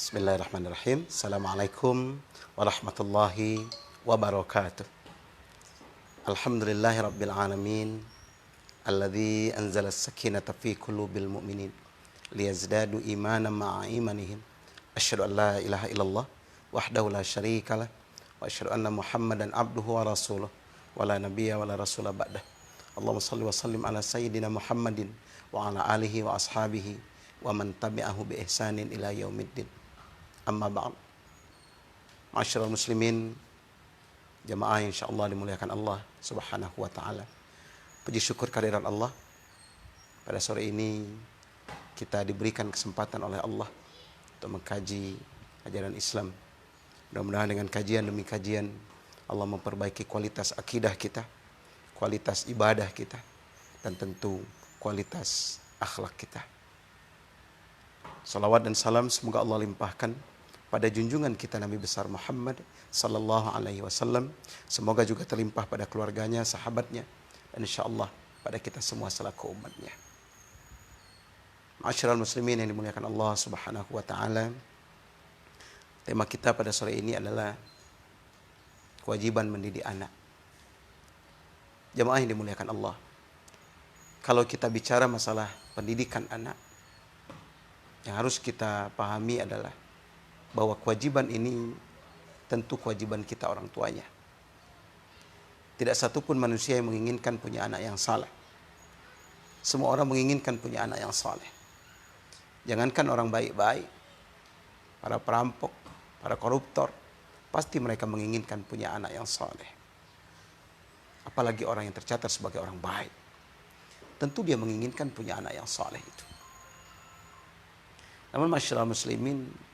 Bismillahirrahmanirrahim. Assalamualaikum warahmatullahi wabarakatuh. Alhamdulillahi rabbil alamin. Alladzi anzala as-sakinata fi qulubil mu'minin liyazdadu imanan ma'a imanihim. Asyhadu an la ilaha illallah wahdahu la syarikalah wa asyhadu anna Muhammadan abduhu wa rasuluh wa la nabiyya wa la rasula ba'dah. Allahumma shalli wa sallim ala sayyidina Muhammadin wa ala alihi wa ashabihi wa man tabi'ahu bi ihsanin ila yaumiddin. Amma ba'd. Ma'asyiral muslimin, jamaah yang insyaallah dimuliakan Allah Subhanahu wa taala. Puji syukur kehadirat Allah. Pada sore ini kita diberikan kesempatan oleh Allah untuk mengkaji ajaran Islam. Mudah-mudahan dengan kajian demi kajian Allah memperbaiki kualitas akidah kita, kualitas ibadah kita, dan tentu kualitas akhlak kita. Salawat dan salam semoga Allah limpahkan pada junjungan kita Nabi besar Muhammad sallallahu alaihi wasallam. Semoga juga terlimpah pada keluarganya, sahabatnya, dan insyaallah pada kita semua selaku umatnya. Ma'asyiral muslimin yang dimuliakan Allah Subhanahu wa taala. Tema kita pada sore ini adalah kewajiban mendidik anak. Jamaah yang dimuliakan Allah. Kalau kita bicara masalah pendidikan anak, yang harus kita pahami adalah bahwa kewajiban ini tentu kewajiban kita orang tuanya. Tidak satupun manusia yang menginginkan punya anak yang saleh. Semua orang menginginkan punya anak yang saleh. Jangankan orang baik-baik, para perampok, para koruptor, pasti mereka menginginkan punya anak yang saleh. Apalagi orang yang tercatat sebagai orang baik. Tentu dia menginginkan punya anak yang saleh itu. Namun masyarakat muslimin,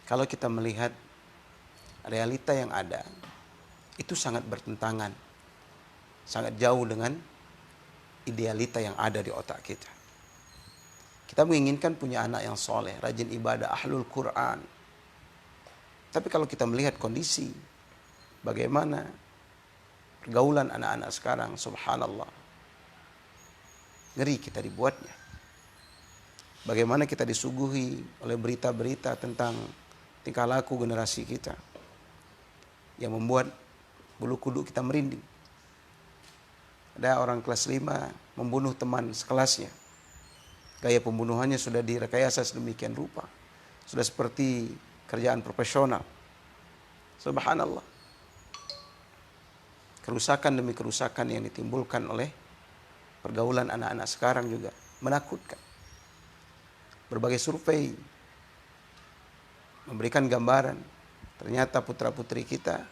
kalau kita melihat realita yang ada, itu sangat bertentangan, sangat jauh dengan idealita yang ada di otak kita. Kita menginginkan punya anak yang soleh, rajin ibadah, ahlul Quran. Tapi kalau kita melihat kondisi, bagaimana pergaulan anak-anak sekarang, subhanallah, ngeri kita dibuatnya. Bagaimana kita disuguhi oleh berita-berita tentang tingkah laku generasi kita yang membuat bulu kuduk kita merinding. Ada orang kelas 5 membunuh teman sekelasnya. Gaya pembunuhannya sudah direkayasa sedemikian rupa. Sudah seperti kerjaan profesional. Subhanallah. Kerusakan demi kerusakan yang ditimbulkan oleh pergaulan anak-anak sekarang juga menakutkan. Berbagai survei memberikan gambaran, ternyata putra-putri kita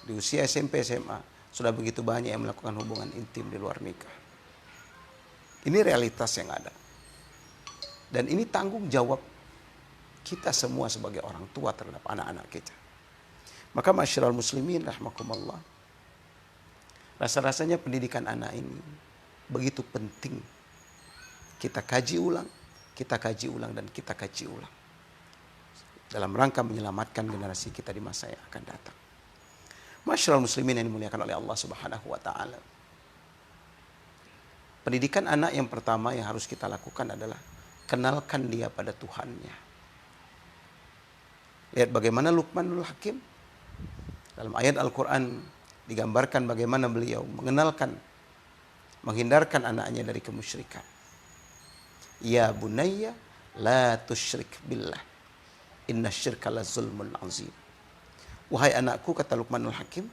di usia SMP, SMA sudah begitu banyak yang melakukan hubungan intim di luar nikah. Ini realitas yang ada. Dan ini tanggung jawab kita semua sebagai orang tua terhadap anak-anak kita. Maka masyarakat muslimin rahmakumullah, rasa-rasanya pendidikan anak ini begitu penting. Kita kaji ulang, dan kita kaji ulang. Dalam rangka menyelamatkan generasi kita di masa yang akan datang. Masyarakat muslimin yang dimuliakan oleh Allah Subhanahu wa taala. Pendidikan anak yang pertama yang harus kita lakukan adalah kenalkan dia pada Tuhannya. Lihat bagaimana Luqmanul Hakim dalam ayat Al-Quran digambarkan bagaimana beliau menghindarkan anaknya dari kemusyrikan. Ya bunayya la tusyrik billah, inna syirka la zulmun azim. Wahai anakku, kata Luqmanul Hakim,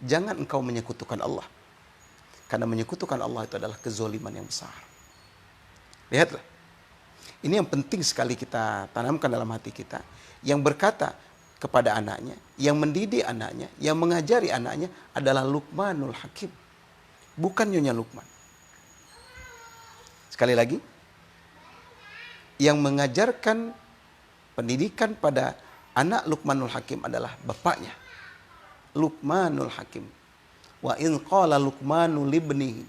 jangan engkau menyekutukan Allah. Karena menyekutukan Allah itu adalah kezoliman yang besar. Lihatlah. Ini yang penting sekali kita tanamkan dalam hati kita. Yang berkata kepada anaknya, yang mendidik anaknya, yang mengajari anaknya adalah Luqmanul Hakim. Bukan Nyonya Luqman. Sekali lagi, yang mengajarkan pendidikan pada anak Luqmanul Hakim adalah bapaknya, Luqmanul Hakim. Wa in qala Luqmanu libnihi,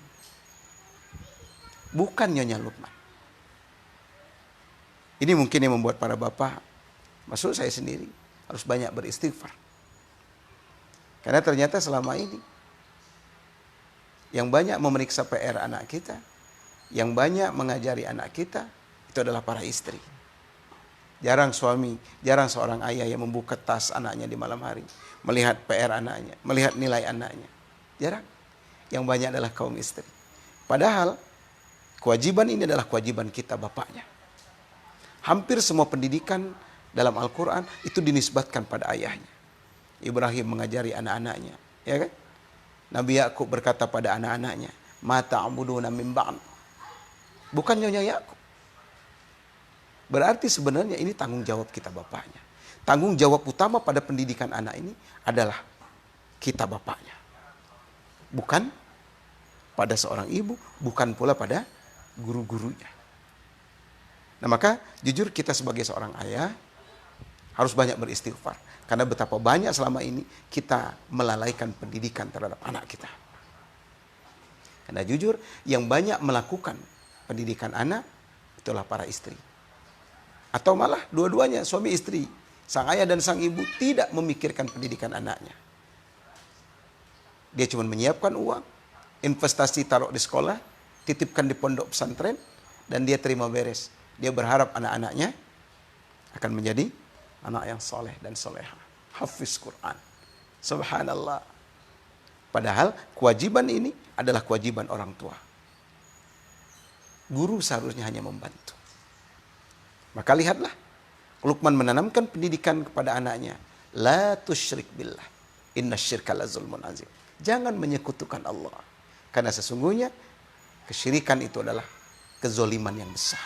bukan Nyonya Luqman. Ini mungkin yang membuat para bapak, maksud saya sendiri, harus banyak beristighfar. Karena ternyata selama ini yang banyak memeriksa PR anak kita, yang banyak mengajari anak kita, itu adalah para istri. Jarang suami, jarang seorang ayah yang membuka tas anaknya di malam hari, melihat PR anaknya, melihat nilai anaknya. Jarang. Yang banyak adalah kaum istri. Padahal kewajiban ini adalah kewajiban kita bapaknya. Hampir semua pendidikan dalam Al-Quran itu dinisbatkan pada ayahnya. Ibrahim mengajari anak-anaknya, ya kan? Nabi Yakub berkata pada anak-anaknya, "Ma ta'buduna min ba'd." Bukan Nyonya Yakub. Berarti sebenarnya ini tanggung jawab kita bapaknya. Tanggung jawab utama pada pendidikan anak ini adalah kita bapaknya. Bukan pada seorang ibu, bukan pula pada guru-gurunya. Nah maka jujur kita sebagai seorang ayah harus banyak beristighfar. Karena betapa banyak selama ini kita melalaikan pendidikan terhadap anak kita. Karena jujur yang banyak melakukan pendidikan anak itulah para istri. Atau malah dua-duanya suami istri. Sang ayah dan sang ibu tidak memikirkan pendidikan anaknya. Dia cuma menyiapkan uang, investasi taruh di sekolah, titipkan di pondok pesantren, dan dia terima beres. Dia berharap anak-anaknya akan menjadi anak yang soleh dan soleha. Hafiz Quran. Subhanallah. Padahal kewajiban ini adalah kewajiban orang tua. Guru seharusnya hanya membantu. Maka lihatlah. Luqman menanamkan pendidikan kepada anaknya. La tusyrik billah. Inna syirka la zulmun azim. Jangan menyekutukan Allah. Karena sesungguhnya kesyirikan itu adalah kezoliman yang besar.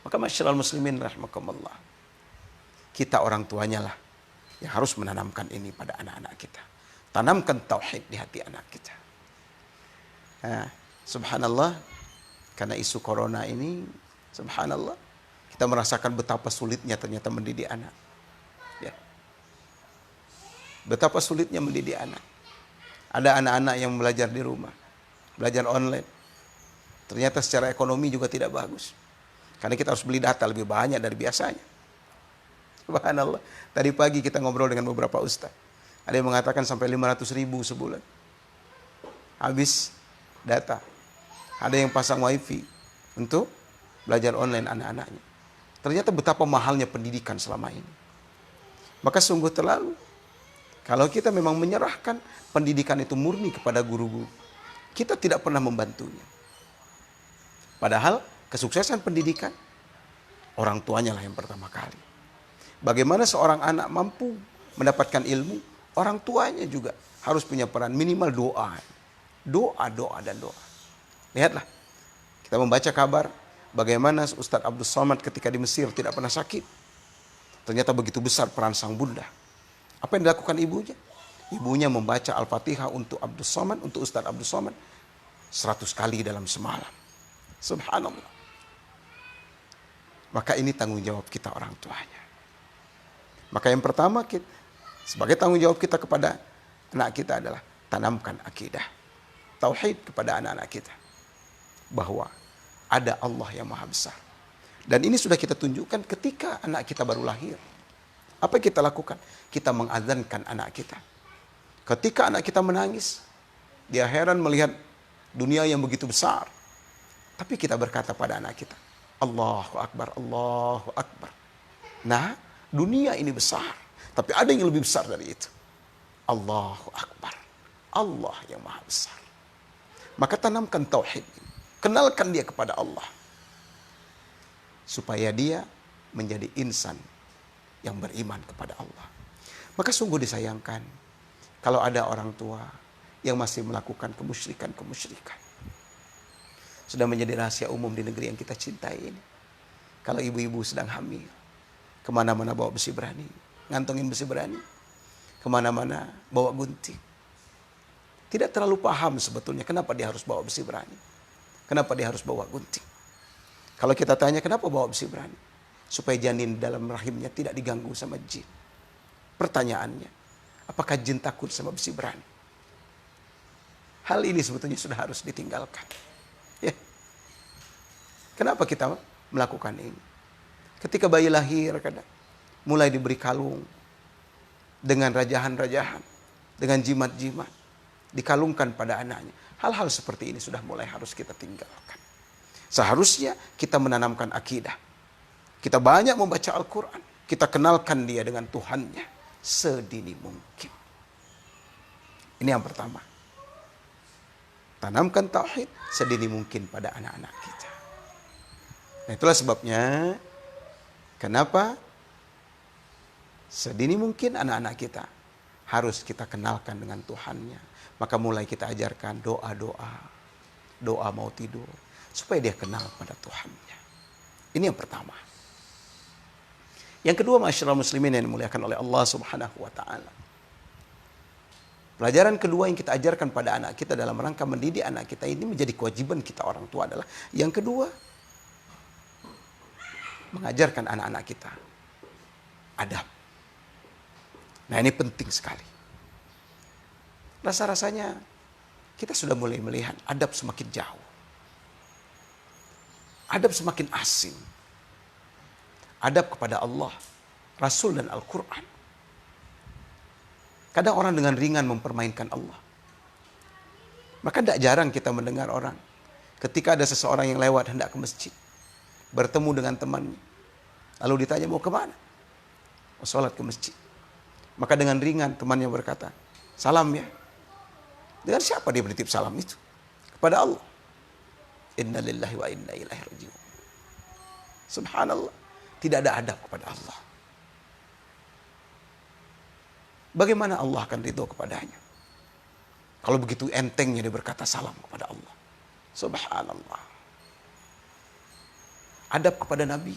Maka masyarakat muslimin rahimakumullah. Kita orang tuanya lah yang harus menanamkan ini pada anak-anak kita. Tanamkan tauhid di hati anak kita. Nah, subhanallah, karena isu corona ini, subhanallah, kita merasakan betapa sulitnya ternyata mendidik anak. Ya. Betapa sulitnya mendidik anak. Ada anak-anak yang belajar di rumah, belajar online. Ternyata secara ekonomi juga tidak bagus. Karena kita harus beli data lebih banyak dari biasanya. Subhanallah. Tadi pagi kita ngobrol dengan beberapa ustaz. Ada yang mengatakan sampai 500.000 sebulan. Habis data. Ada yang pasang wifi untuk belajar online anak-anaknya. Ternyata betapa mahalnya pendidikan selama ini. Maka sungguh terlalu. Kalau kita memang menyerahkan pendidikan itu murni kepada guru-guru, kita tidak pernah membantunya. Padahal kesuksesan pendidikan, orang tuanya lah yang pertama kali. Bagaimana seorang anak mampu mendapatkan ilmu, orang tuanya juga harus punya peran minimal doa. Doa, dan doa. Lihatlah, kita membaca kabar bagaimana Ustadz Abdul Somad ketika di Mesir tidak pernah sakit. Ternyata begitu besar peran sang bunda. Apa yang dilakukan ibunya? Ibunya membaca Al-Fatihah untuk Abdul Somad, untuk Ustadz Abdul Somad 100 kali dalam semalam. Subhanallah. Maka ini tanggung jawab kita orang tuanya. Maka yang pertama kita, sebagai tanggung jawab kita kepada anak kita adalah tanamkan akidah. Tauhid kepada anak-anak kita. Bahwa ada Allah yang maha besar. Dan ini sudah kita tunjukkan ketika anak kita baru lahir. Apa yang kita lakukan? Kita mengazankan anak kita. Ketika anak kita menangis, dia heran melihat dunia yang begitu besar. Tapi kita berkata pada anak kita, Allahu Akbar, Allahu Akbar. Nah, dunia ini besar, tapi ada yang lebih besar dari itu. Allahu Akbar. Allah yang maha besar. Maka tanamkan tauhid. Kenalkan dia kepada Allah. Supaya dia menjadi insan yang beriman kepada Allah. Maka sungguh disayangkan kalau ada orang tua yang masih melakukan kemusyrikan. Sudah menjadi rahasia umum di negeri yang kita cintai ini. Kalau ibu-ibu sedang hamil, kemana-mana bawa besi berani, ngantongin besi berani, kemana-mana bawa gunting. Tidak terlalu paham sebetulnya kenapa dia harus bawa besi berani, kenapa dia harus bawa gunting. Kalau kita tanya kenapa bawa besi berani, supaya janin dalam rahimnya tidak diganggu sama jin. Pertanyaannya, apakah jin takut sama besi berani? Hal ini sebetulnya sudah harus ditinggalkan. Ya. Kenapa kita melakukan ini? Ketika bayi lahir, kadang mulai diberi kalung dengan rajahan-rajahan, dengan jimat-jimat, dikalungkan pada anaknya. Hal-hal seperti ini sudah mulai harus kita tinggalkan. Seharusnya kita menanamkan akidah. Kita banyak membaca Al-Quran. Kita kenalkan dia dengan Tuhannya sedini mungkin. Ini yang pertama. Tanamkan tauhid sedini mungkin pada anak-anak kita. Nah, itulah sebabnya kenapa sedini mungkin anak-anak kita harus kita kenalkan dengan Tuhannya. Maka mulai kita ajarkan doa-doa. Doa mau tidur. Supaya dia kenal pada Tuhannya. Ini yang pertama. Yang kedua, masyarakat muslimin yang dimuliakan oleh Allah subhanahu wa ta'ala. Pelajaran kedua yang kita ajarkan pada anak kita dalam rangka mendidik anak kita ini menjadi kewajiban kita orang tua adalah yang kedua, mengajarkan anak-anak kita adab. Nah, ini penting sekali. Rasa-rasanya kita sudah mulai melihat adab semakin jauh. Adab semakin asing. Adab kepada Allah, Rasul dan Al-Quran. Kadang orang dengan ringan mempermainkan Allah. Maka tidak jarang kita mendengar orang ketika ada seseorang yang lewat hendak ke masjid, bertemu dengan temannya, lalu ditanya mau kemana? Mau sholat ke masjid. Maka dengan ringan temannya berkata, salam ya. Dengan siapa dia menitip salam itu? Kepada Allah. Inna lillahi wa inna ilaihi raji'un. Subhanallah. Tidak ada adab kepada Allah. Bagaimana Allah akan ridho kepadanya? Kalau begitu entengnya dia berkata salam kepada Allah. Subhanallah. Adab kepada Nabi.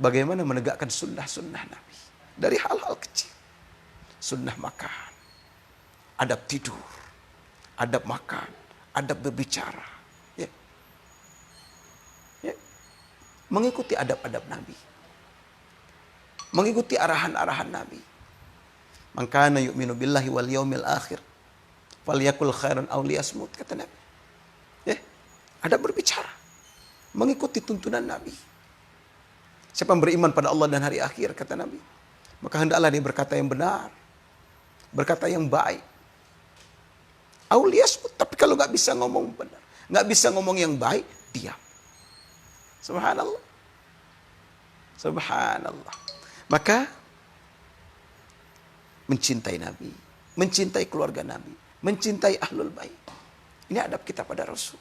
Bagaimana menegakkan sunnah-sunnah Nabi. Dari hal-hal kecil. Sunnah makan. Adab tidur. Adab makan. Adab berbicara. Mengikuti adab-adab Nabi. Mengikuti arahan-arahan Nabi. Man kana yu'minu billahi wal yaumil akhir falyakul khairan aw liyasmut, kata Nabi. Adab berbicara. Mengikuti tuntunan Nabi. Siapa yang beriman pada Allah dan hari akhir, kata Nabi, maka hendaklah dia berkata yang benar. Berkata yang baik. Aw liyasmut, tapi kalau nggak bisa ngomong benar, nggak bisa ngomong yang baik, diam. Subhanallah. Subhanallah. Maka mencintai Nabi, mencintai keluarga Nabi, mencintai ahlul bait. Ini adab kita pada Rasul.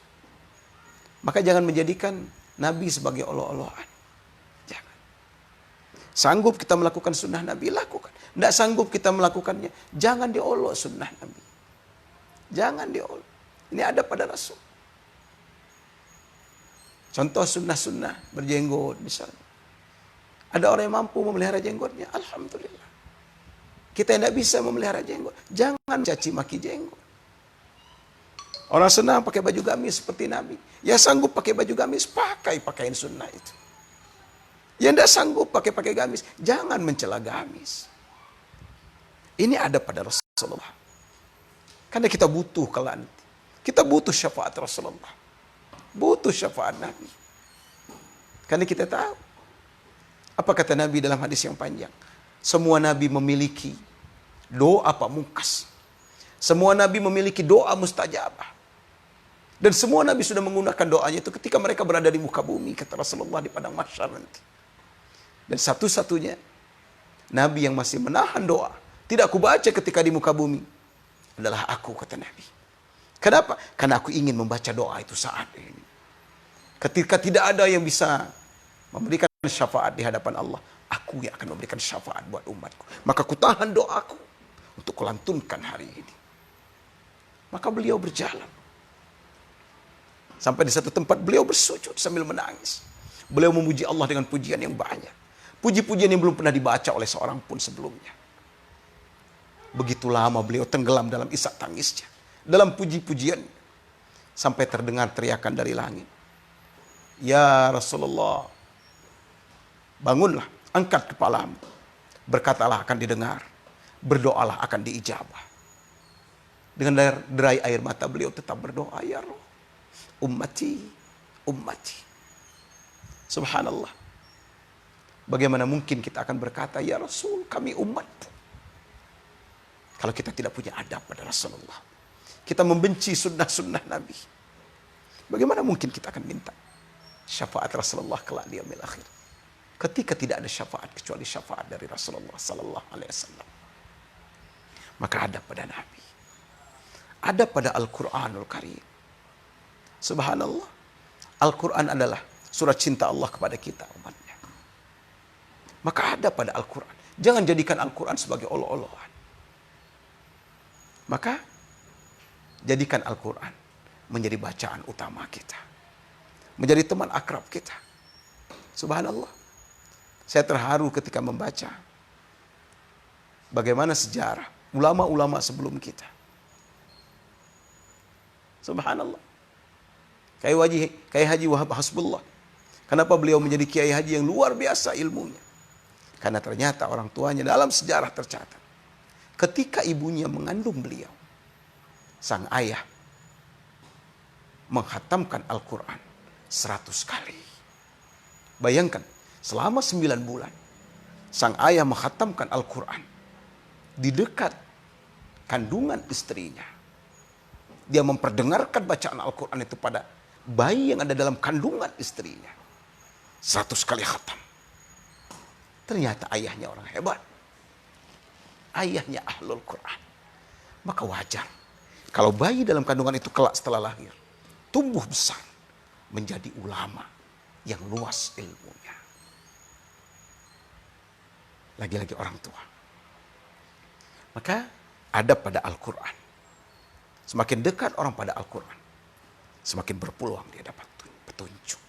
Maka jangan menjadikan Nabi sebagai olo-oloan. Jangan. Sanggup kita melakukan sunnah Nabi, lakukan. Tidak sanggup kita melakukannya, jangan diolok sunnah Nabi. Jangan diolok. Ini adab pada Rasul. Contoh sunnah-sunnah berjenggot misalnya. Ada orang yang mampu memelihara jenggotnya, alhamdulillah. Kita yang tidak bisa memelihara jenggot, jangan caci maki jenggot. Orang senang pakai baju gamis seperti Nabi. Ya sanggup pakai baju gamis, pakai pakaian sunnah itu. Yang tidak sanggup pakai gamis, jangan mencela gamis. Ini ada pada Rasulullah. Karena kita butuh kelak nanti. Kita butuh syafaat Rasulullah. Butuh syafaat Nabi. Karena kita tahu. Apa kata Nabi dalam hadis yang panjang? Semua Nabi memiliki doa pamungkas. Semua Nabi memiliki doa mustajabah. Dan semua Nabi sudah menggunakan doanya itu ketika mereka berada di muka bumi, kata Rasulullah, di padang mahsyar nanti. Dan satu-satunya Nabi yang masih menahan doa, tidak aku baca ketika di muka bumi, adalah aku, kata Nabi. Kenapa? Karena aku ingin membaca doa itu saat ini. Ketika tidak ada yang bisa memberikan syafaat di hadapan Allah, aku yang akan memberikan syafaat buat umatku. Maka ku tahan doaku untuk kulantunkan hari ini. Maka beliau berjalan. Sampai di satu tempat beliau bersujud sambil menangis. Beliau memuji Allah dengan pujian yang banyak. Puji-pujian yang belum pernah dibaca oleh seorang pun sebelumnya. Begitu lama beliau tenggelam dalam isak tangisnya. Dalam puji-pujian. Sampai terdengar teriakan dari langit. Ya Rasulullah, bangunlah, angkat kepalamu. Berkatalah akan didengar. Berdoalah akan diijabah. Dengan derai air mata beliau tetap berdoa, ya Allah, ummati, ummati. Subhanallah. Bagaimana mungkin kita akan berkata, ya Rasul, kami umatmu, kalau kita tidak punya adab pada Rasulullah. Kita membenci sunnah-sunnah Nabi. Bagaimana mungkin kita akan minta syafaat Rasulullah kelak di yaumil akhir? Ketika tidak ada syafaat kecuali syafaat dari Rasulullah sallallahu alaihi wasallam. Maka ada pada Nabi. Ada pada Al-Qur'anul Karim. Subhanallah. Al-Quran adalah surat cinta Allah kepada kita umatnya. Maka ada pada Al-Quran. Jangan jadikan Al-Quran sebagai olo-oloan. Maka jadikan Al-Quran menjadi bacaan utama kita. Menjadi teman akrab kita. Subhanallah. Saya terharu ketika membaca bagaimana sejarah ulama-ulama sebelum kita. Subhanallah. Kiai Haji Wahab Hasbullah. Kenapa beliau menjadi kiai haji yang luar biasa ilmunya? Karena ternyata orang tuanya dalam sejarah tercatat. Ketika ibunya mengandung beliau, sang ayah menghatamkan Al-Quran 100 kali. Bayangkan, selama 9 bulan, sang ayah menghatamkan Al-Quran di dekat kandungan istrinya. Dia memperdengarkan bacaan Al-Quran itu pada bayi yang ada dalam kandungan istrinya. 100 kali khatam. Ternyata ayahnya orang hebat. Ayahnya ahlul Quran. Maka wajar kalau bayi dalam kandungan itu kelak setelah lahir tumbuh besar menjadi ulama yang luas ilmunya. Lagi-lagi orang tua. Maka ada pada Al-Quran. Semakin dekat orang pada Al-Quran, semakin berpeluang dia dapat petunjuk.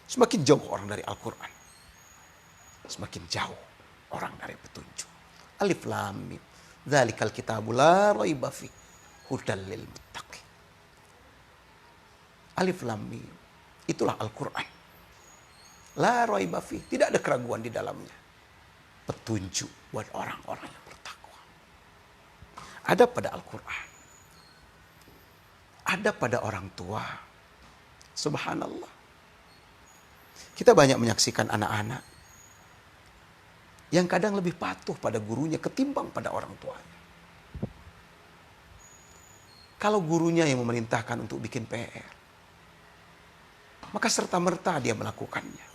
Semakin jauh orang dari Al-Quran, semakin jauh orang dari petunjuk. Alif Lam Mim. Dzalikal kitabu la raiba fihi hudal lil muttaqin. Alif Lam Mim. Itulah Al-Quran. La raiba fihi. Tidak ada keraguan di dalamnya. Petunjuk buat orang-orang yang bertakwa. Ada pada Al-Quran. Ada pada orang tua. Subhanallah. Kita banyak menyaksikan anak-anak yang kadang lebih patuh pada gurunya ketimbang pada orang tuanya. Kalau gurunya yang memerintahkan untuk bikin PR, maka serta-merta dia melakukannya.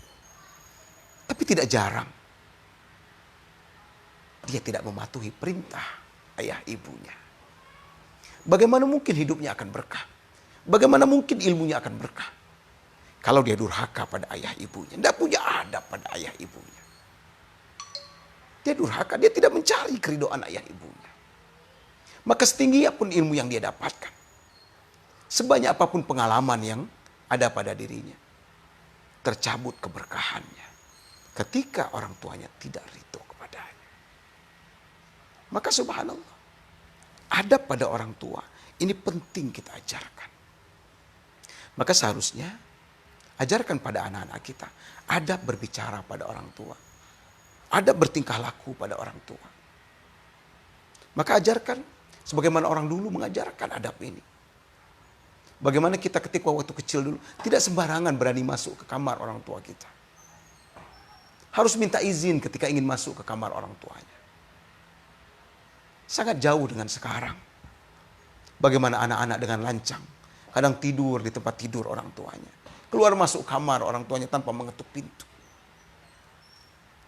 Tapi tidak jarang dia tidak mematuhi perintah ayah ibunya. Bagaimana mungkin hidupnya akan berkah? Bagaimana mungkin ilmunya akan berkah? Kalau dia durhaka pada ayah ibunya. Tidak punya adab pada ayah ibunya. Dia durhaka, dia tidak mencari keridoan ayah ibunya. Maka setinggi apapun ilmu yang dia dapatkan, sebanyak apapun pengalaman yang ada pada dirinya, tercabut keberkahannya ketika orang tuanya tidak ridho kepadanya. Maka subhanallah, adab pada orang tua ini penting kita ajarkan. Maka seharusnya ajarkan pada anak-anak kita adab berbicara pada orang tua, adab bertingkah laku pada orang tua. Maka ajarkan sebagaimana orang dulu mengajarkan adab ini. Bagaimana kita ketika waktu kecil dulu tidak sembarangan berani masuk ke kamar orang tua kita. Harus minta izin ketika ingin masuk ke kamar orang tuanya. Sangat jauh dengan sekarang. Bagaimana anak-anak dengan lancang, kadang tidur di tempat tidur orang tuanya. Keluar masuk kamar orang tuanya tanpa mengetuk pintu.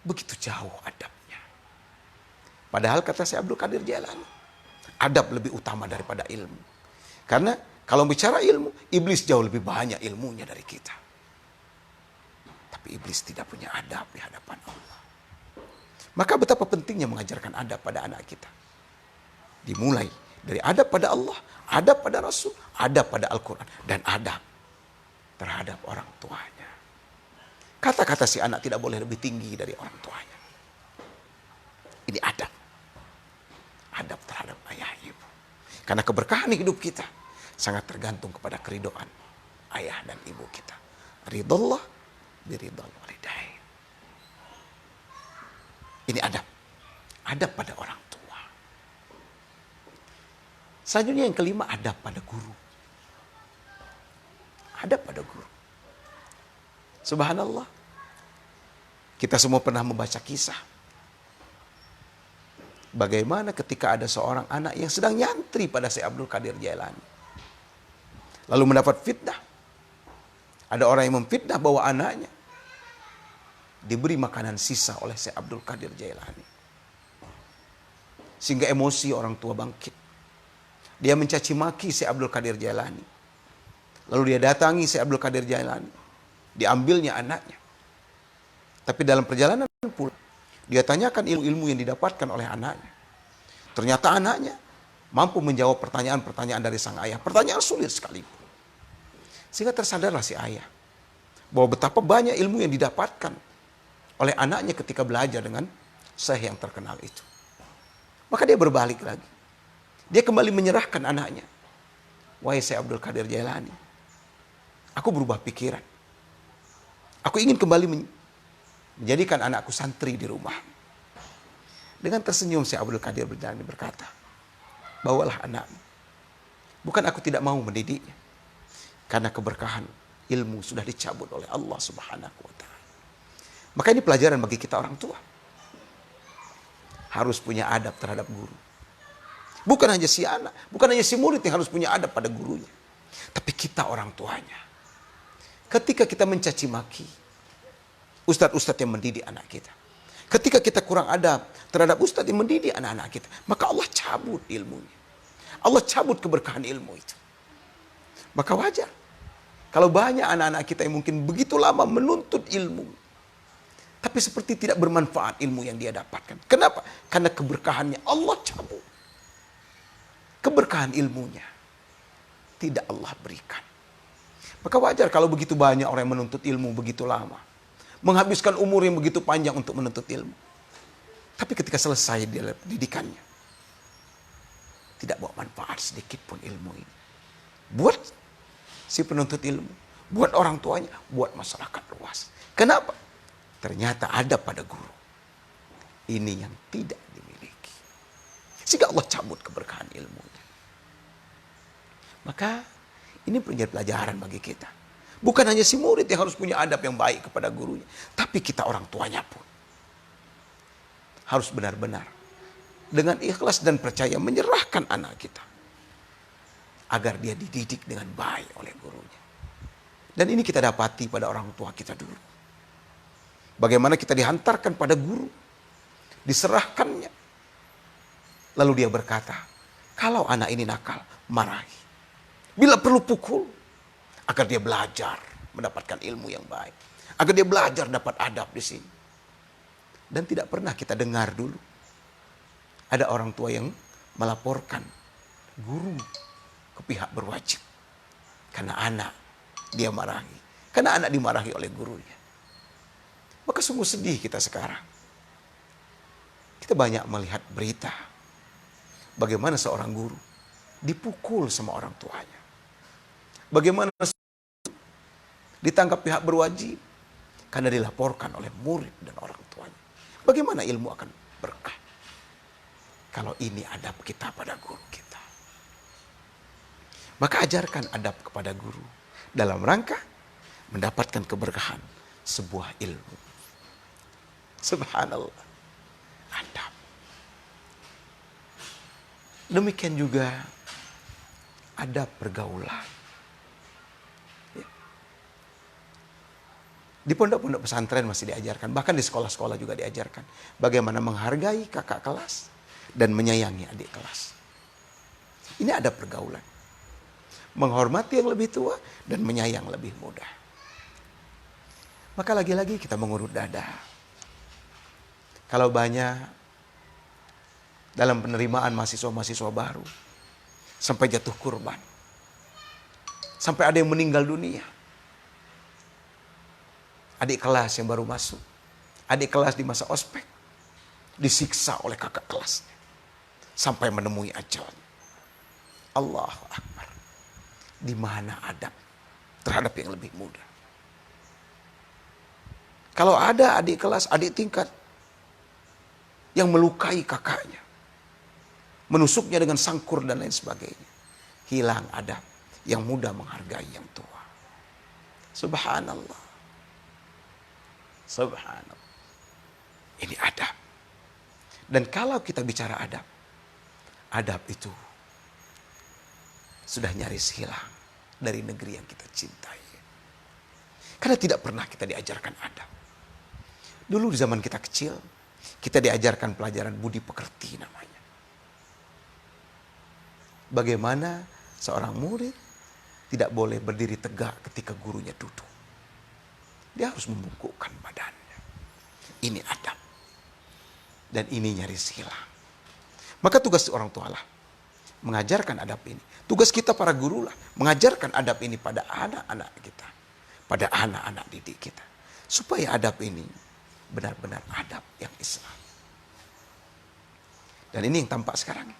Begitu jauh adabnya. Padahal kata Syekh Abdul Qadir Jailani, adab lebih utama daripada ilmu. Karena kalau bicara ilmu, iblis jauh lebih banyak ilmunya dari kita. Tapi iblis tidak punya adab di hadapan Allah. Maka betapa pentingnya mengajarkan adab pada anak kita. Dimulai dari adab pada Allah, adab pada Rasul, adab pada Al-Quran, dan adab terhadap orang tuanya. Kata-kata si anak tidak boleh lebih tinggi dari orang tuanya. Ini adab. Adab terhadap ayah ibu. Karena keberkahan hidup kita sangat tergantung kepada keridoan ayah dan ibu kita. Ridallah biridal walidain. Ini adab. Adab pada orang tua. Selanjutnya yang kelima, adab pada guru. Adab pada guru. Subhanallah. Kita semua pernah membaca kisah. Bagaimana ketika ada seorang anak yang sedang nyantri pada Syekh Abdul Qadir Jailani. Lalu mendapat fitnah. Ada orang yang memfitnah bahwa anaknya diberi makanan sisa oleh Syekh Abdul Qadir Jailani. Sehingga emosi orang tua bangkit. Dia mencaci maki Syekh Abdul Qadir Jailani. Lalu dia datangi Syekh Abdul Qadir Jailani. Diambilnya anaknya. Tapi dalam perjalanan pulang, dia tanyakan ilmu-ilmu yang didapatkan oleh anaknya. Ternyata anaknya mampu menjawab pertanyaan-pertanyaan dari sang ayah. Pertanyaan sulit sekalipun. Sehingga tersadarlah si ayah bahwa betapa banyak ilmu yang didapatkan oleh anaknya ketika belajar dengan syekh yang terkenal itu. Maka dia berbalik lagi. Dia kembali menyerahkan anaknya. Wahai Syekh Abdul Qadir Jailani, aku berubah pikiran. Aku ingin kembali menjadikan anakku santri di rumah. Dengan tersenyum Syekh Abdul Qadir Jailani berkata, bawalah anakmu. Bukan aku tidak mau mendidiknya. Karena keberkahan ilmu sudah dicabut oleh Allah Subhanahu wa ta'ala. Maka ini pelajaran bagi kita orang tua. Harus punya adab terhadap guru. Bukan hanya si anak, bukan hanya si murid yang harus punya adab pada gurunya. Tapi kita orang tuanya. Ketika kita mencaci maki ustadz-ustadz yang mendidik anak kita. Ketika kita kurang adab terhadap ustadz yang mendidik anak-anak kita. Maka Allah cabut ilmunya. Allah cabut keberkahan ilmu itu. Maka wajar. Kalau banyak anak-anak kita yang mungkin begitu lama menuntut ilmu. Tapi seperti tidak bermanfaat ilmu yang dia dapatkan. Kenapa? Karena keberkahannya Allah cabut. Keberkahan ilmunya tidak Allah berikan. Maka wajar kalau begitu banyak orang yang menuntut ilmu begitu lama. Menghabiskan umur yang begitu panjang untuk menuntut ilmu. Tapi ketika selesai didikannya, tidak bawa manfaat sedikit pun ilmu ini. Buat si penuntut ilmu, buat orang tuanya, buat masyarakat luas. Kenapa? Ternyata ada pada guru. Ini yang tidak dimiliki. Sehingga Allah cabut keberkahan ilmunya. Maka ini menjadi pelajaran bagi kita. Bukan hanya si murid yang harus punya adab yang baik kepada gurunya. Tapi kita orang tuanya pun. Harus benar-benar. Dengan ikhlas dan percaya menyerahkan anak kita. Agar dia dididik dengan baik oleh gurunya. Dan ini kita dapati pada orang tua kita dulu. Bagaimana kita dihantarkan pada guru. Diserahkannya. Lalu dia berkata, kalau anak ini nakal, marahi. Bila perlu pukul. Agar dia belajar mendapatkan ilmu yang baik. Agar dia belajar dapat adab di sini. Dan tidak pernah kita dengar dulu. Ada orang tua yang melaporkan guru ke pihak berwajib. Karena anak dia marahi. Karena anak dimarahi oleh gurunya. Maka sungguh sedih kita sekarang. Kita banyak melihat berita. Bagaimana seorang guru dipukul sama orang tuanya. Bagaimana ditangkap pihak berwajib. Karena dilaporkan oleh murid dan orang tuanya. Bagaimana ilmu akan berkah. Kalau ini adab kita pada guru kita. Maka ajarkan adab kepada guru. Dalam rangka mendapatkan keberkahan sebuah ilmu. Subhanallah. Adab. Demikian juga adab pergaulan. Ya. Di pondok-pondok pesantren masih diajarkan. Bahkan di sekolah-sekolah juga diajarkan. Bagaimana menghargai kakak kelas. Dan menyayangi adik kelas. Ini adab pergaulan. Menghormati yang lebih tua. Dan menyayang lebih muda. Maka lagi-lagi kita mengurut dada. Kalau banyak dalam penerimaan mahasiswa-mahasiswa baru. Sampai jatuh kurban. Sampai ada yang meninggal dunia. Adik kelas yang baru masuk. Adik kelas di masa ospek. Disiksa oleh kakak kelasnya. Sampai menemui ajalnya. Allahu Akbar. Di mana adab terhadap yang lebih muda. Kalau ada adik kelas, adik tingkat. Yang melukai kakaknya. Menusuknya dengan sangkur dan lain sebagainya. Hilang adab. Yang muda menghargai yang tua. Subhanallah. Subhanallah. Ini adab. Dan kalau kita bicara adab. Adab itu sudah nyaris hilang dari negeri yang kita cintai. Karena tidak pernah kita diajarkan adab. Dulu di zaman kita kecil, kita diajarkan pelajaran budi pekerti namanya. Bagaimana seorang murid tidak boleh berdiri tegak ketika gurunya duduk. Dia harus membungkukkan badannya. Ini adab. Dan ini nyaris hilang. Maka tugas orang tua lah mengajarkan adab ini. Tugas kita para guru lah mengajarkan adab ini pada anak-anak kita. Pada anak-anak didik kita. Supaya adab ini benar-benar adab yang Islam. Dan ini yang tampak sekarang.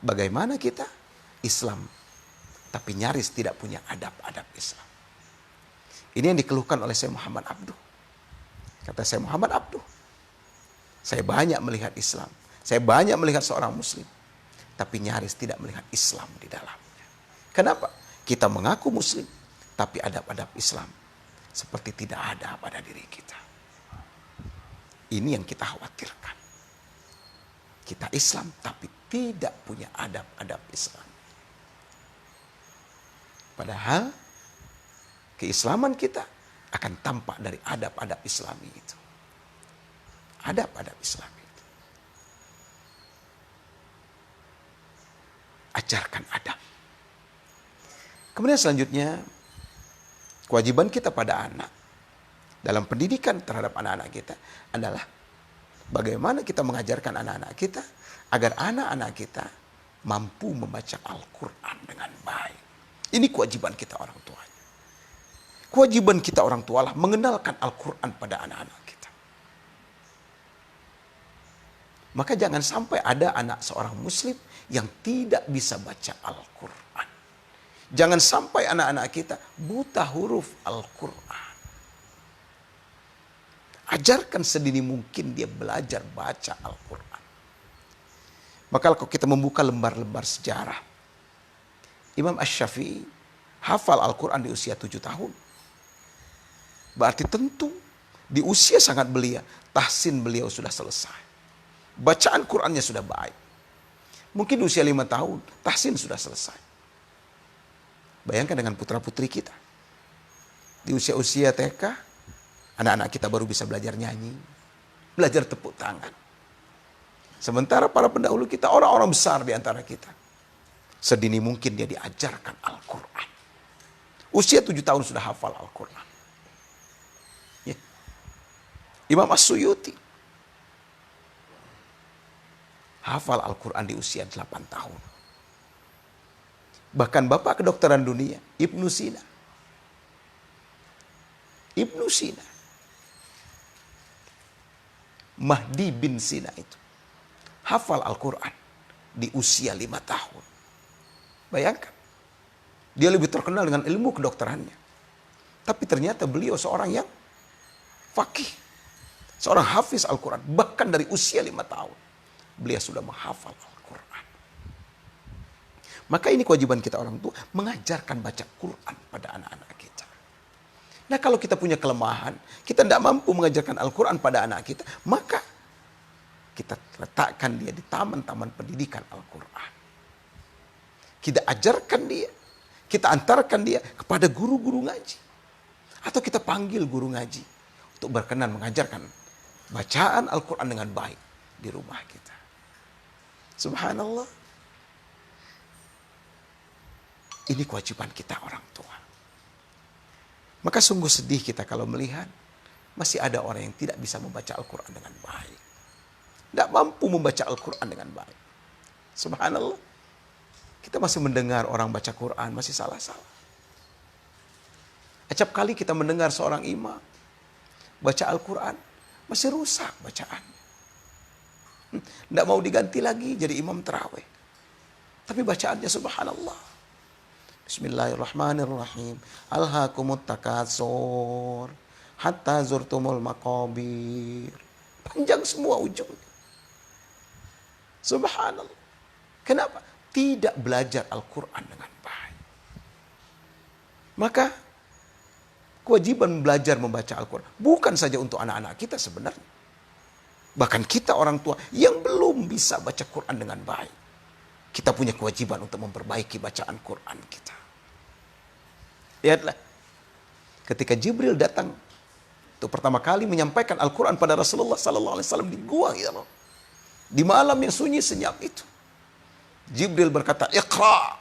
Bagaimana kita Islam, tapi nyaris tidak punya adab-adab Islam. Ini yang dikeluhkan oleh Syekh Muhammad Abduh. Kata Syekh Muhammad Abduh, saya banyak melihat Islam. Saya banyak melihat seorang muslim. Tapi nyaris tidak melihat Islam di dalamnya. Kenapa? Kita mengaku muslim, tapi adab-adab Islam seperti tidak ada pada diri kita. Ini yang kita khawatirkan. Kita Islam tapi tidak punya adab-adab Islam. Padahal keislaman kita akan tampak dari adab-adab Islami itu. Adab-adab Islami itu. Ajarkan adab. Kemudian selanjutnya, kewajiban kita pada anak dalam pendidikan terhadap anak-anak kita adalah bagaimana kita mengajarkan anak-anak kita agar anak-anak kita mampu membaca Al-Quran dengan baik. Ini kewajiban kita orang tuanya. Kewajiban kita orang tua lah mengenalkan Al-Quran pada anak-anak kita. Maka jangan sampai ada anak seorang muslim yang tidak bisa baca Al-Quran. Jangan sampai anak-anak kita buta huruf Al-Quran. Ajarkan sedini mungkin dia belajar baca Al-Quran. Maka kalau kita membuka lembar-lembar sejarah, Imam Asy-Syafi'i hafal Al-Quran di usia 7 tahun. Berarti tentu di usia sangat belia, tahsin beliau sudah selesai. Bacaan Qurannya sudah baik. Mungkin di usia 5 tahun, tahsin sudah selesai. Bayangkan dengan putra-putri kita. Di usia-usia TK, anak-anak kita baru bisa belajar nyanyi, belajar tepuk tangan. Sementara para pendahulu kita, orang-orang besar di antara kita, sedini mungkin dia diajarkan Al-Quran. Usia 7 tahun sudah hafal Al-Quran. Ya. Imam As-Suyuti hafal Al-Quran di usia 8 tahun. Bahkan bapak kedokteran dunia, Ibnu Sina. Ibnu Sina. Mahdi bin Sina itu hafal Al-Quran di usia 5 tahun. Bayangkan. Dia lebih terkenal dengan ilmu kedokterannya. Tapi ternyata beliau seorang yang faqih. Seorang hafiz Al-Quran. Bahkan dari usia 5 tahun. Beliau sudah menghafal Al-Quran. Maka ini kewajiban kita orang tua. Mengajarkan baca Quran pada anak-anak kita. Nah kalau kita punya kelemahan. Kita tidak mampu mengajarkan Al-Quran pada anak kita. Maka kita letakkan dia di taman-taman pendidikan Al-Quran. Kita ajarkan dia. Kita antarkan dia kepada guru-guru ngaji. Atau kita panggil guru ngaji. Untuk berkenan mengajarkan bacaan Al-Quran dengan baik di rumah kita. Subhanallah. Ini kewajiban kita orang tua. Maka sungguh sedih kita kalau melihat masih ada orang yang tidak bisa membaca Al-Quran dengan baik. Tidak mampu membaca Al-Quran dengan baik. Subhanallah. Kita masih mendengar orang baca Quran masih salah-salah. Acap kali kita mendengar seorang imam baca Al-Quran masih rusak bacaannya. Tidak mau diganti lagi jadi imam tarawih. Tapi bacaannya subhanallah. Bismillahirrahmanirrahim. Alhaakumut takatsur hatta zurtumul maqabir. Panjang semua ujungnya. Subhanallah. Kenapa? Tidak belajar Al-Quran dengan baik. Maka kewajiban belajar membaca Al-Quran bukan saja untuk anak-anak kita sebenarnya. Bahkan kita orang tua yang belum bisa baca Quran dengan baik. Kita punya kewajiban untuk memperbaiki bacaan Quran kita. Lihatlah. Ketika Jibril datang untuk pertama kali menyampaikan Al-Quran pada Rasulullah Sallallahu Alaihi Wasallam di gua Hira, di malam yang sunyi senyap itu, Jibril berkata, "Iqra."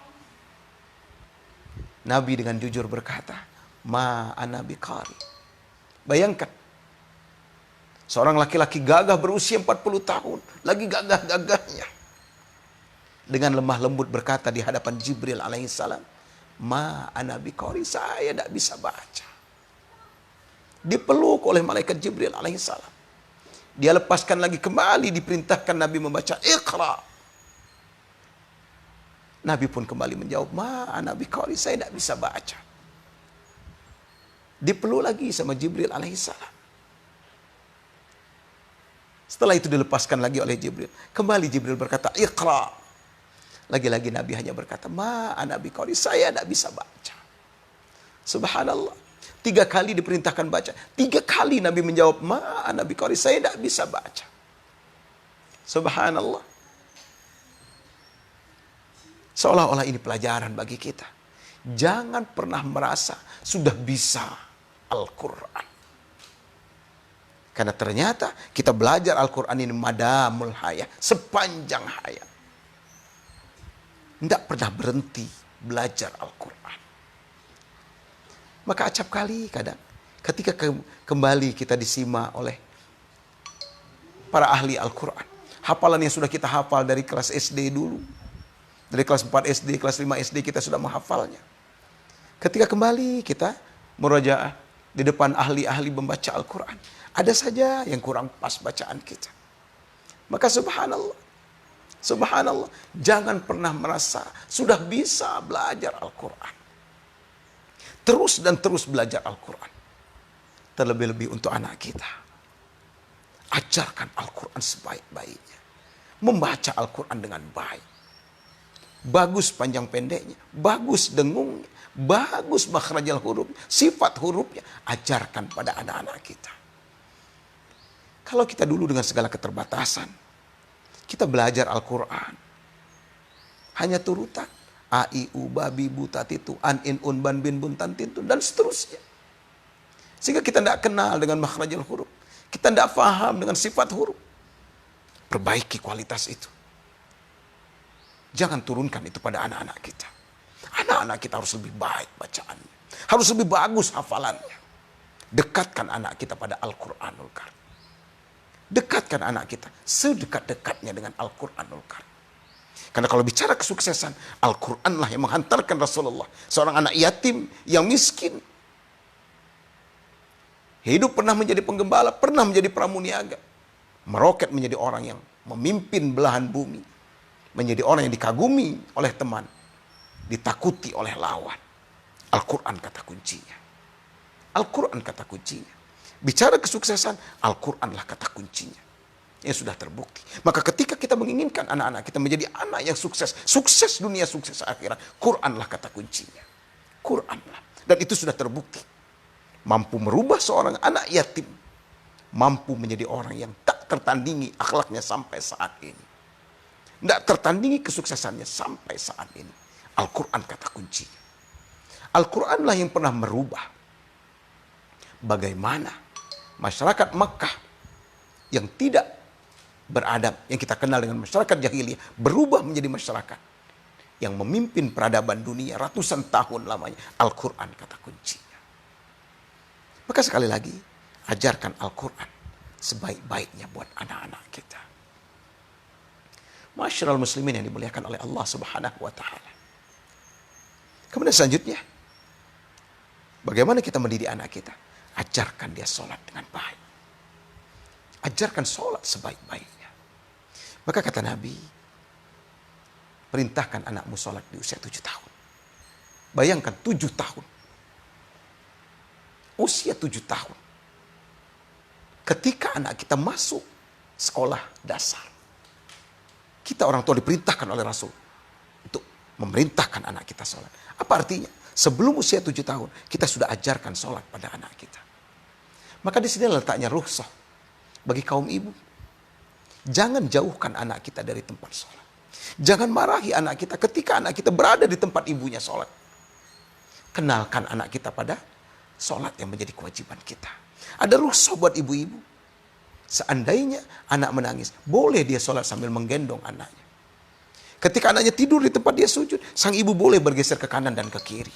Nabi dengan jujur berkata, "Ma ana biqari." Bayangkan, seorang laki-laki gagah berusia 40 tahun, lagi gagah-gagahnya, dengan lemah lembut berkata di hadapan Jibril alaihissalam, "Ma ana biqari." Saya tidak bisa baca. Dipeluk oleh malaikat Jibril alaihissalam. Dia lepaskan lagi, kembali diperintahkan Nabi membaca, "Iqra." Nabi pun kembali menjawab, "Ma ana biqari." Saya tidak bisa baca. Dipeluk lagi sama Jibril alaihissalam. Setelah itu dilepaskan lagi oleh Jibril. Kembali Jibril berkata, "Iqra." Lagi-lagi Nabi hanya berkata, "Ma ana biqari." Saya tidak bisa baca. Subhanallah. 3 kali diperintahkan baca. 3 kali Nabi menjawab, "Ma ana biqari." Saya tidak bisa baca. Subhanallah. Seolah-olah ini pelajaran bagi kita. Jangan pernah merasa sudah bisa Al-Quran. Karena ternyata kita belajar Al-Quran ini madamul hayah, sepanjang hayat. Tidak pernah berhenti belajar Al-Quran. Maka acap kali kadang ketika kembali kita disimak oleh para ahli Al-Quran. Hafalan yang sudah kita hafal dari kelas SD dulu. Dari kelas 4 SD, kelas 5 SD kita sudah menghafalnya. Ketika kembali kita murojaah di depan ahli-ahli membaca Al-Quran, ada saja yang kurang pas bacaan kita. Maka subhanallah, subhanallah, jangan pernah merasa sudah bisa belajar Al-Quran. Terus dan terus belajar Al-Quran. Terlebih-lebih untuk anak kita. Ajarkan Al-Quran sebaik-baiknya. Membaca Al-Quran dengan baik. Bagus panjang pendeknya. Bagus dengungnya. Bagus makhrajal huruf. Sifat hurufnya. Ajarkan pada anak-anak kita. Kalau kita dulu dengan segala keterbatasan, kita belajar Al-Quran. Hanya turutan. A, I, U, Ba, Bi, Bu, Ta, Ti, Tu, An, In, Un, Ban, Bin, Bun, Tan, Tin, Tun, dan seterusnya. Sehingga kita tidak kenal dengan makhrajul huruf. Kita tidak paham dengan sifat huruf. Perbaiki kualitas itu. Jangan turunkan itu pada anak-anak kita. Anak-anak kita harus lebih baik bacaannya. Harus lebih bagus hafalannya. Dekatkan anak kita pada Al-Quranul Karim. Dekatkan anak kita sedekat-dekatnya dengan Al-Quranul Karim. Karena kalau bicara kesuksesan, Al-Quranlah yang menghantarkan Rasulullah. Seorang anak yatim yang miskin. Hidup pernah menjadi penggembala, pernah menjadi pramuniaga. Meroket menjadi orang yang memimpin belahan bumi. Menjadi orang yang dikagumi oleh teman. Ditakuti oleh lawan. Al-Quran kata kuncinya. Al-Quran kata kuncinya. Bicara kesuksesan, Al-Quranlah kata kuncinya. Yang sudah terbukti. Maka ketika kita menginginkan anak-anak kita menjadi anak yang sukses. Sukses dunia, sukses akhirat. Quranlah kata kuncinya. Quranlah. Dan itu sudah terbukti. Mampu merubah seorang anak yatim. Mampu menjadi orang yang tak tertandingi akhlaknya sampai saat ini. Tidak tertandingi kesuksesannya sampai saat ini. Al-Quran kata kuncinya. Al-Quranlah yang pernah merubah. Bagaimana masyarakat Makkah yang tidak beradab, yang kita kenal dengan masyarakat jahiliyah, berubah menjadi masyarakat yang memimpin peradaban dunia ratusan tahun lamanya. Al-Quran kata kuncinya. Maka sekali lagi, ajarkan Al-Quran sebaik-baiknya buat anak-anak kita. Masyarul muslimin yang dimuliakan oleh Allah Subhanahu wa ta'ala. Kemudian selanjutnya, bagaimana kita mendidik anak kita? Ajarkan dia sholat dengan baik. Ajarkan sholat sebaik-baiknya. Maka kata Nabi, perintahkan anakmu sholat di usia 7 tahun. Bayangkan 7 tahun. Usia 7 tahun. Ketika anak kita masuk sekolah dasar. Kita orang tua diperintahkan oleh Rasul untuk memerintahkan anak kita sholat. Apa artinya? Sebelum usia 7 tahun, kita sudah ajarkan sholat pada anak kita. Maka di sini letaknya rukhsah bagi kaum ibu. Jangan jauhkan anak kita dari tempat sholat. Jangan marahi anak kita ketika anak kita berada di tempat ibunya sholat. Kenalkan anak kita pada Sholat yang menjadi kewajiban kita. Ada rukhsah buat ibu-ibu. Seandainya anak menangis, boleh dia sholat sambil menggendong anaknya. Ketika anaknya tidur di tempat dia sujud, sang ibu boleh bergeser ke kanan dan ke kiri.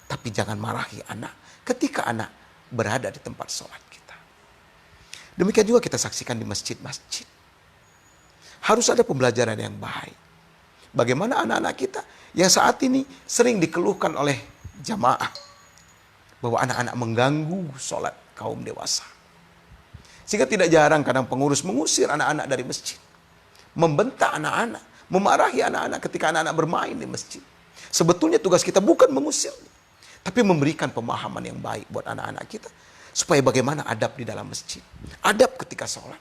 Tapi jangan marahi anak ketika anak berada di tempat sholat kita. Demikian juga kita saksikan di masjid-masjid. Harus ada pembelajaran yang baik. Bagaimana anak-anak kita yang saat ini sering dikeluhkan oleh jamaah. Bahwa anak-anak mengganggu sholat kaum dewasa. Sehingga tidak jarang kadang pengurus mengusir anak-anak dari masjid. Membentak anak-anak, memarahi anak-anak ketika anak-anak bermain di masjid. Sebetulnya tugas kita bukan mengusir, tapi memberikan pemahaman yang baik buat anak-anak kita. Supaya bagaimana adab di dalam masjid. Adab ketika sholat.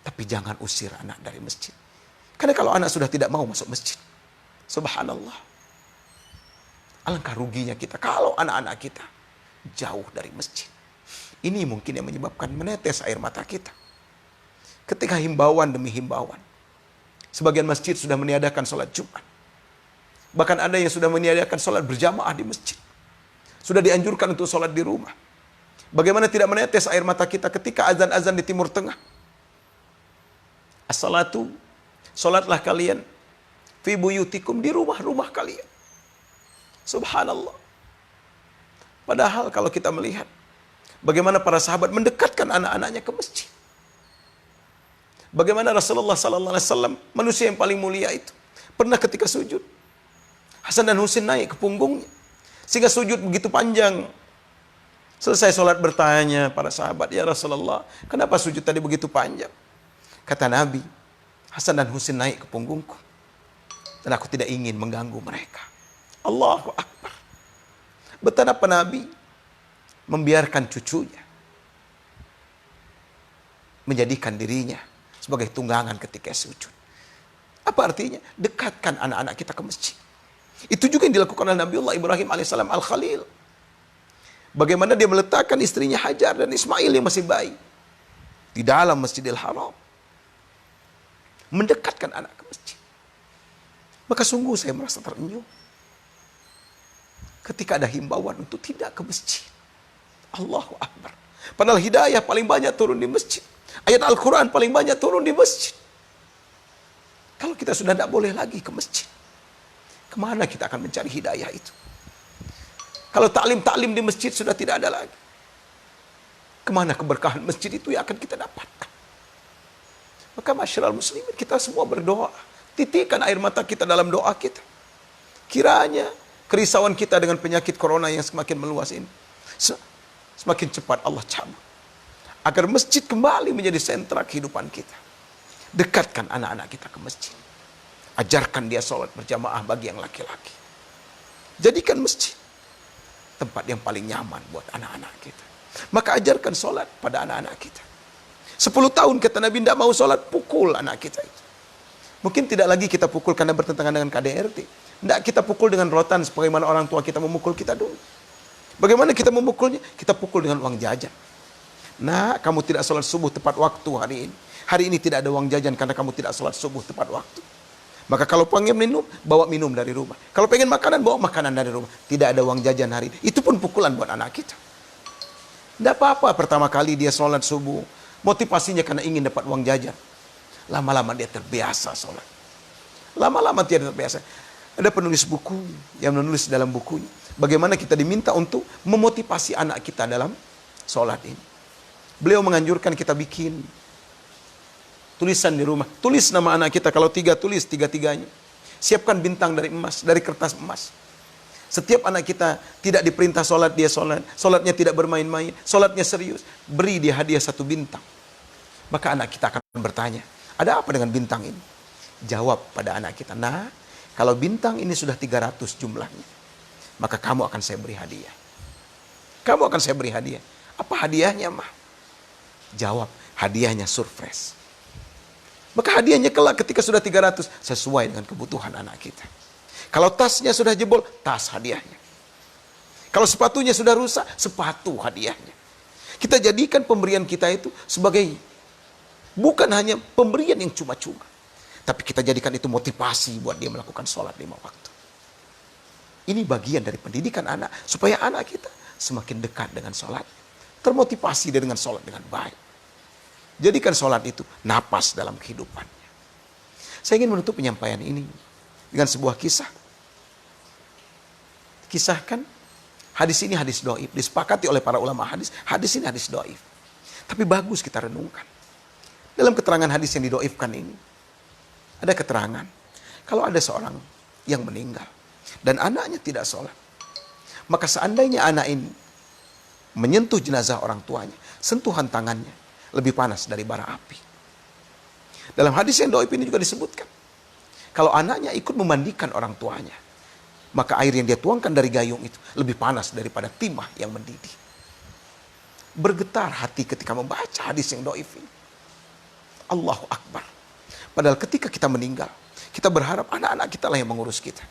Tapi jangan usir anak dari masjid. Karena kalau anak sudah tidak mau masuk masjid, subhanallah, alangkah ruginya kita kalau anak-anak kita jauh dari masjid. Ini mungkin yang menyebabkan menetes air mata kita. Ketika himbauan demi himbauan. Sebagian masjid sudah meniadakan sholat Jumat. Bahkan ada yang sudah meniadakan sholat berjamaah di masjid. Sudah dianjurkan untuk sholat di rumah. Bagaimana tidak menetes air mata kita ketika azan-azan di Timur Tengah. As-salatu, sholatlah kalian fi buyutikum, di rumah-rumah kalian. Subhanallah. Padahal kalau kita melihat bagaimana para sahabat mendekatkan anak-anaknya ke masjid. Bagaimana Rasulullah SAW, manusia yang paling mulia itu, pernah ketika sujud, Hasan dan Husain naik ke punggungnya, sehingga sujud begitu panjang. Selesai sholat bertanya para sahabat, ya Rasulullah, kenapa sujud tadi begitu panjang? Kata Nabi, Hasan dan Husain naik ke punggungku, dan aku tidak ingin mengganggu mereka. Allahu Akbar. Betapa Nabi membiarkan cucunya menjadikan dirinya sebagai tunggangan ketika sujud. Apa artinya? Dekatkan anak-anak kita ke masjid. Itu juga yang dilakukan oleh Nabiullah Ibrahim alaihissalam al-Khalil. Bagaimana dia meletakkan istrinya Hajar dan Ismail yang masih bayi di dalam Masjidil Haram. Mendekatkan anak ke masjid. Maka sungguh saya merasa terenyuh ketika ada himbauan untuk tidak ke masjid. Allahu Akbar. Padahal hidayah paling banyak turun di masjid. Ayat Al-Quran paling banyak turun di masjid. Kalau kita sudah tidak boleh lagi ke masjid, kemana kita akan mencari hidayah itu? Kalau taklim-taklim di masjid sudah tidak ada lagi, kemana keberkahan masjid itu yang akan kita dapatkan? Maka masyarakat muslimin, kita semua berdoa. Titikkan air mata kita dalam doa kita. Kiranya kerisauan kita dengan penyakit corona yang semakin meluas ini semakin cepat Allah cabut. Agar masjid kembali menjadi sentra kehidupan kita. Dekatkan anak-anak kita ke masjid. Ajarkan dia sholat berjamaah bagi yang laki-laki. Jadikan masjid tempat yang paling nyaman buat anak-anak kita. Maka ajarkan sholat pada anak-anak kita. 10 tahun kata Nabi tidak mau sholat, pukul anak kita itu. Mungkin tidak lagi kita pukul karena bertentangan dengan KDRT. Tidak kita pukul dengan rotan sebagaimana orang tua kita memukul kita dulu. Bagaimana kita memukulnya? Kita pukul dengan uang jajan. Nah, kamu tidak sholat subuh tepat waktu hari ini. Hari ini tidak ada uang jajan karena kamu tidak sholat subuh tepat waktu. Maka kalau pengen minum, bawa minum dari rumah. Kalau pengen makanan, bawa makanan dari rumah. Tidak ada uang jajan hari ini. Itu pun pukulan buat anak kita. Tidak apa-apa pertama kali dia sholat subuh. Motivasinya karena ingin dapat uang jajan. Lama-lama dia terbiasa sholat. Lama-lama dia terbiasa. Ada penulis buku yang menulis dalam bukunya. Bagaimana kita diminta untuk memotivasi anak kita dalam sholat ini. Beliau menganjurkan kita bikin tulisan di rumah. Tulis nama anak kita. Kalau 3, tulis 3-3-nya. Siapkan bintang dari emas, dari kertas emas. Setiap anak kita tidak diperintah sholat, dia sholat. Sholatnya tidak bermain-main. Sholatnya serius. Beri dia hadiah 1 bintang. Maka anak kita akan bertanya, ada apa dengan bintang ini? Jawab pada anak kita, nah, kalau bintang ini sudah 300 jumlahnya, maka kamu akan saya beri hadiah. Kamu akan saya beri hadiah. Apa hadiahnya, mah? Jawab, hadiahnya surprise. Maka hadiahnya kelak ketika sudah 300, sesuai dengan kebutuhan anak kita. Kalau tasnya sudah jebol, tas hadiahnya. Kalau sepatunya sudah rusak, sepatu hadiahnya. Kita jadikan pemberian kita itu sebagai bukan hanya pemberian yang cuma-cuma, tapi kita jadikan itu motivasi buat dia melakukan sholat 5 waktu. Ini bagian dari pendidikan anak, supaya anak kita semakin dekat dengan sholat, termotivasi dengan sholat dengan baik. Jadikan sholat itu napas dalam kehidupannya. Saya ingin menutup penyampaian ini dengan sebuah kisah. Kisahkan, hadis ini hadis doif, disepakati oleh para ulama hadis ini hadis doif. Tapi bagus kita renungkan. Dalam keterangan hadis yang didoifkan ini, ada keterangan, kalau ada seorang yang meninggal, dan anaknya tidak sholat, maka seandainya anak ini menyentuh jenazah orang tuanya, sentuhan tangannya lebih panas dari bara api. Dalam hadis yang doif ini juga disebutkan, kalau anaknya ikut memandikan orang tuanya, maka air yang dia tuangkan dari gayung itu lebih panas daripada timah yang mendidih. Bergetar hati ketika membaca hadis yang doif ini. Allahu Akbar. Padahal ketika kita meninggal, kita berharap anak-anak kita lah yang mengurus kita.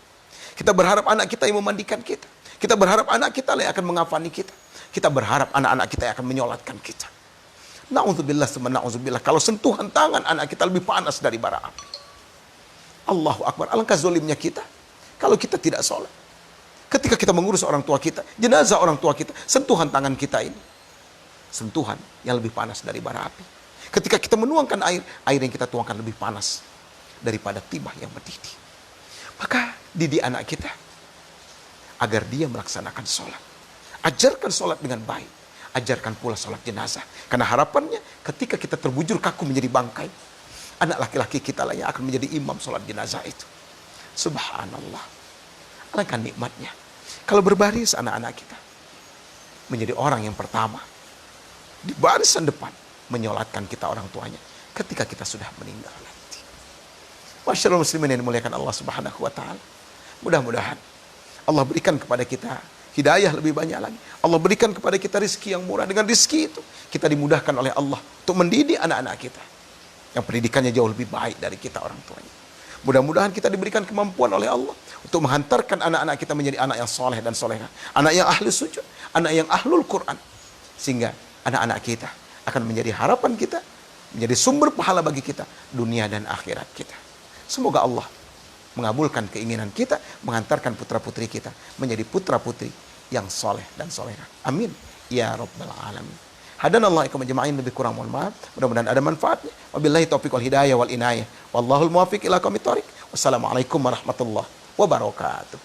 Kita berharap anak kita yang memandikan kita. Kita berharap anak kita lah yang akan mengafani kita. Kita berharap anak-anak kita yang akan menyolatkan kita. Na'udzubillah summa na'udzubillah. Kalau sentuhan tangan anak kita lebih panas dari bara api. Allahu Akbar. Alangkah zolimnya kita kalau kita tidak sholat. Ketika kita mengurus orang tua kita, jenazah orang tua kita, sentuhan tangan kita ini, sentuhan yang lebih panas dari bara api. Ketika kita menuangkan air yang kita tuangkan lebih panas daripada timah yang mendidih. Maka didik anak kita agar dia melaksanakan sholat. Ajarkan sholat dengan baik. Ajarkan pula sholat jenazah. Karena harapannya ketika kita terbujur kaku menjadi bangkai, anak laki-laki kita lah yang akan menjadi imam sholat jenazah itu. Subhanallah. Alangkah nikmatnya kalau berbaris anak-anak kita menjadi orang yang pertama di barisan depan menyolatkan kita orang tuanya ketika kita sudah meninggal nanti. Masyaallah muslimin yang dimuliakan Allah Subhanahu wa taala. Mudah-mudahan Allah berikan kepada kita hidayah lebih banyak lagi. Allah berikan kepada kita rezeki yang murah. Dengan rezeki itu kita dimudahkan oleh Allah untuk mendidik anak-anak kita yang pendidikannya jauh lebih baik dari kita orang tuanya. Mudah-mudahan kita diberikan kemampuan oleh Allah untuk menghantarkan anak-anak kita menjadi anak yang soleh dan soleha, anak yang ahli sujud, anak yang ahlul Quran, sehingga anak-anak kita akan menjadi harapan kita, menjadi sumber pahala bagi kita dunia dan akhirat kita. Semoga Allah mengabulkan keinginan kita, menghantarkan putra-putri kita menjadi putra-putri yang soleh dan soleha. Amin ya rabbal alamin. Hadanallahu ikum ajma'in, lebih kurang mohon maaf. Mudah-mudahan ada manfaatnya. Wabillahi taufiq wal hidayah wal inayah. Wallahul muwaffiq ila aqwamit thoriq. Wassalamualaikum warahmatullahi wabarakatuh.